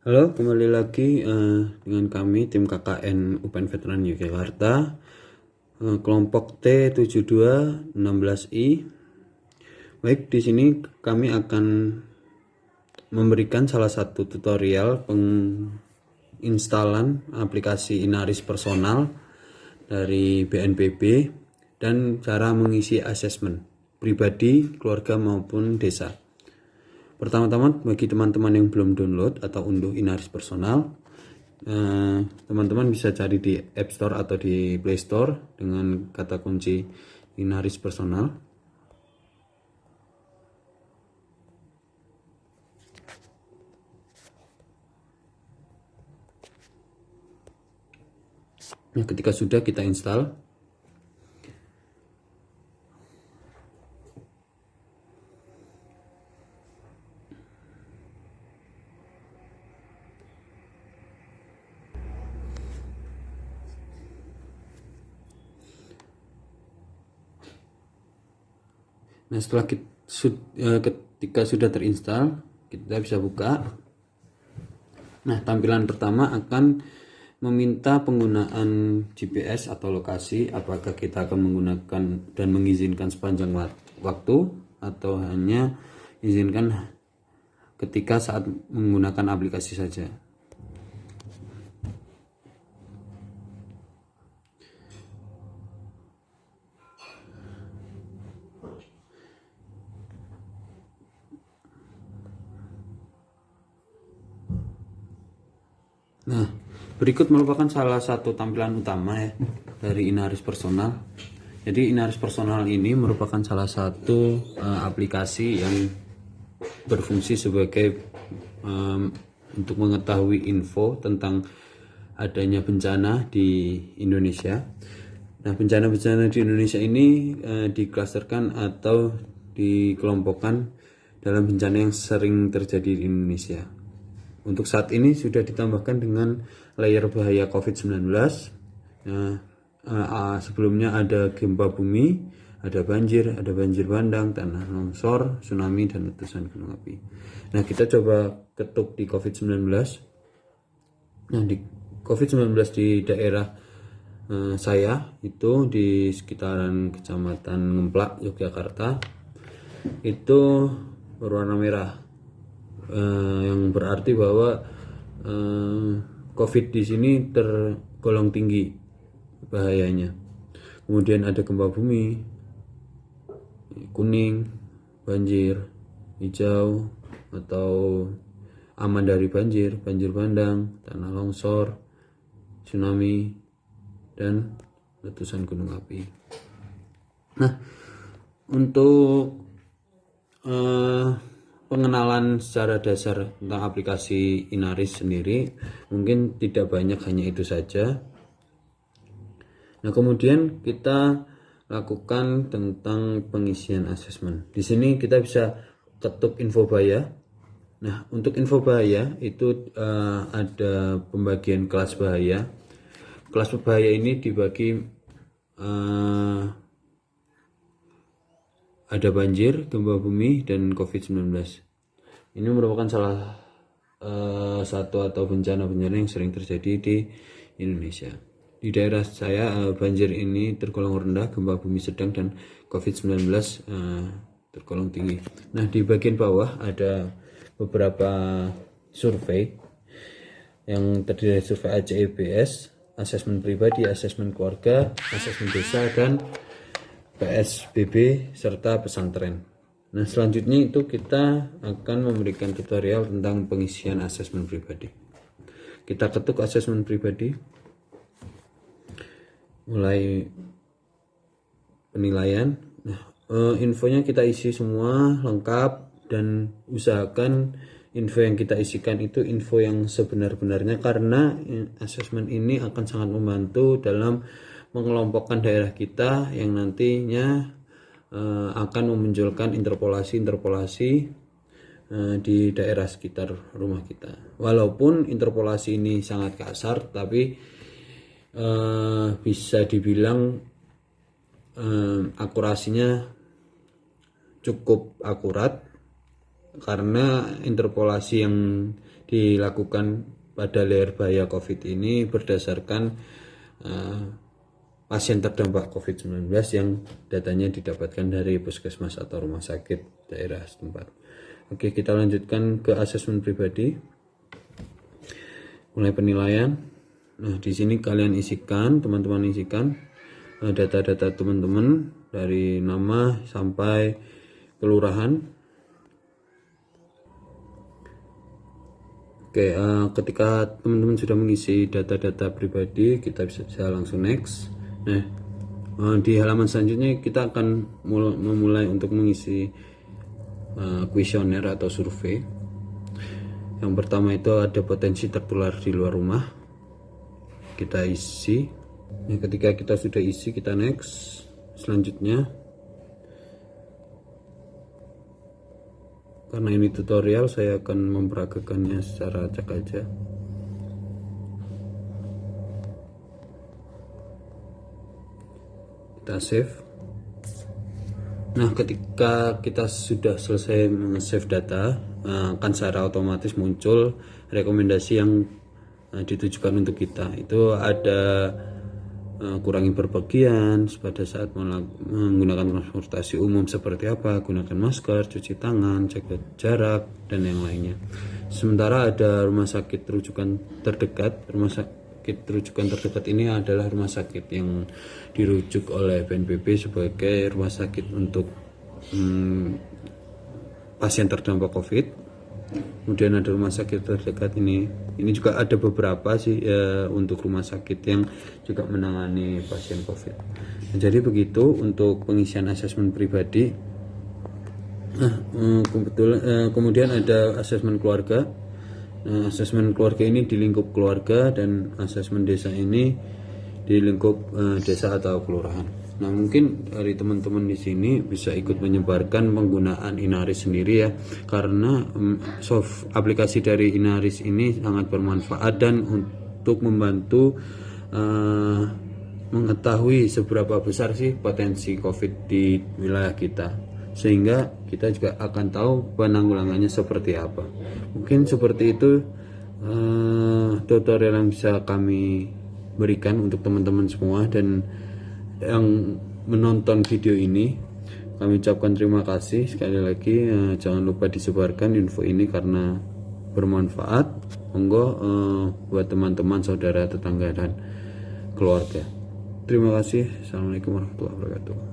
Halo, kembali lagi dengan kami tim KKN UPN Veteran Yogyakarta, kelompok T7216I. Baik, di sini kami akan memberikan salah satu tutorial penginstalan aplikasi Inaris Personal dari BNPB dan cara mengisi asesmen pribadi, keluarga maupun desa. Pertama-tama bagi teman-teman yang belum download atau unduh Inaris Personal, teman-teman bisa cari di App Store atau di Play Store dengan kata kunci Inaris Personal. Nah, ketika sudah kita install, nah setelah ketika sudah terinstall, kita bisa buka. Nah, tampilan pertama akan meminta penggunaan GPS atau lokasi, apakah kita akan menggunakan dan mengizinkan sepanjang waktu atau hanya izinkan ketika saat menggunakan aplikasi saja. Nah, berikut merupakan salah satu tampilan utama ya dari Inaris Personal. Jadi Inaris Personal ini merupakan salah satu aplikasi yang berfungsi sebagai untuk mengetahui info tentang adanya bencana di Indonesia. Nah, bencana-bencana di Indonesia ini diklasterkan atau dikelompokkan dalam bencana yang sering terjadi di Indonesia. Untuk saat ini sudah ditambahkan dengan layer bahaya COVID-19. Nah, sebelumnya ada gempa bumi, ada banjir bandang, tanah longsor, tsunami, dan letusan gunung api. Nah, kita coba ketuk di COVID-19. Nah, di COVID-19 di daerah saya itu di sekitaran Kecamatan Ngemplak, Yogyakarta, itu berwarna merah, yang berarti bahwa COVID di sini tergolong tinggi bahayanya. Kemudian ada gempa bumi, kuning, banjir, hijau atau aman dari banjir bandang, tanah longsor, tsunami, dan letusan gunung api. Nah, untuk pengenalan secara dasar tentang aplikasi Inaris sendiri mungkin tidak banyak, hanya itu saja. Nah, kemudian kita lakukan tentang pengisian asesmen. Di sini kita bisa ketuk info bahaya. Nah, untuk info bahaya itu ada pembagian kelas bahaya. Kelas bahaya ini dibagi ada banjir, gempa bumi, dan COVID-19. Ini merupakan salah satu atau bencana-bencana yang sering terjadi di Indonesia. Di daerah saya banjir ini tergolong rendah, gempa bumi sedang, dan COVID-19 tergolong tinggi. Nah, di bagian bawah ada beberapa survei yang terdiri dari survei ACEBS, asesmen pribadi, asesmen keluarga, asesmen desa, dan PSBB serta pesantren. Nah, selanjutnya itu kita akan memberikan tutorial tentang pengisian asesmen pribadi. Kita ketuk asesmen pribadi, mulai penilaian. Nah, infonya kita isi semua lengkap dan usahakan info yang kita isikan itu info yang sebenar-benarnya, karena asesmen ini akan sangat membantu dalam mengelompokkan daerah kita yang nantinya akan memunculkan interpolasi di daerah sekitar rumah kita. Walaupun interpolasi ini sangat kasar, tapi bisa dibilang akurasinya cukup akurat, karena interpolasi yang dilakukan pada layar bahaya COVID ini berdasarkan pasien terdampak COVID-19 yang datanya didapatkan dari puskesmas atau rumah sakit daerah setempat. Oke, kita lanjutkan ke asesmen pribadi. Mulai penilaian. Nah, di sini kalian isikan, teman-teman isikan data-data teman-teman dari nama sampai kelurahan. Oke, ketika teman-teman sudah mengisi data-data pribadi, kita bisa langsung next. Nah, di halaman selanjutnya kita akan memulai untuk mengisi kuesioner atau survei. Yang pertama itu ada potensi tertular di luar rumah. Kita isi. Nah, ketika kita sudah isi, kita next. Selanjutnya, karena ini tutorial, saya akan memperagakannya secara acak aja. Kita save. Nah, ketika kita sudah selesai save data, akan secara otomatis muncul rekomendasi yang ditujukan untuk kita. Itu ada kurangi berpergian pada saat menggunakan transportasi umum seperti apa, gunakan masker, cuci tangan, jaga jarak, dan yang lainnya. Sementara ada rumah sakit rujukan terdekat. Rumah sakit rujukan terdekat ini adalah rumah sakit yang dirujuk oleh BNPB sebagai rumah sakit untuk pasien terdampak COVID. Kemudian ada rumah sakit terdekat ini juga ada beberapa sih untuk rumah sakit yang juga menangani pasien COVID. Nah, jadi begitu untuk pengisian asesmen pribadi. Kemudian ada asesmen keluarga. Nah, asesmen keluarga ini di lingkup keluarga dan asesmen desa ini di lingkup desa atau kelurahan. Nah, mungkin dari teman-teman di sini bisa ikut menyebarkan penggunaan Inaris sendiri ya, karena aplikasi dari Inaris ini sangat bermanfaat dan untuk membantu mengetahui seberapa besar sih potensi COVID di wilayah kita, sehingga kita juga akan tahu penanggulangannya seperti apa. Mungkin seperti itu tutorial yang bisa kami berikan untuk teman-teman semua, dan yang menonton video ini kami ucapkan terima kasih sekali lagi. Jangan lupa disebarkan info ini karena bermanfaat. Monggo buat teman-teman, saudara, tetangga, dan keluarga. Terima kasih. Assalamualaikum warahmatullahi wabarakatuh.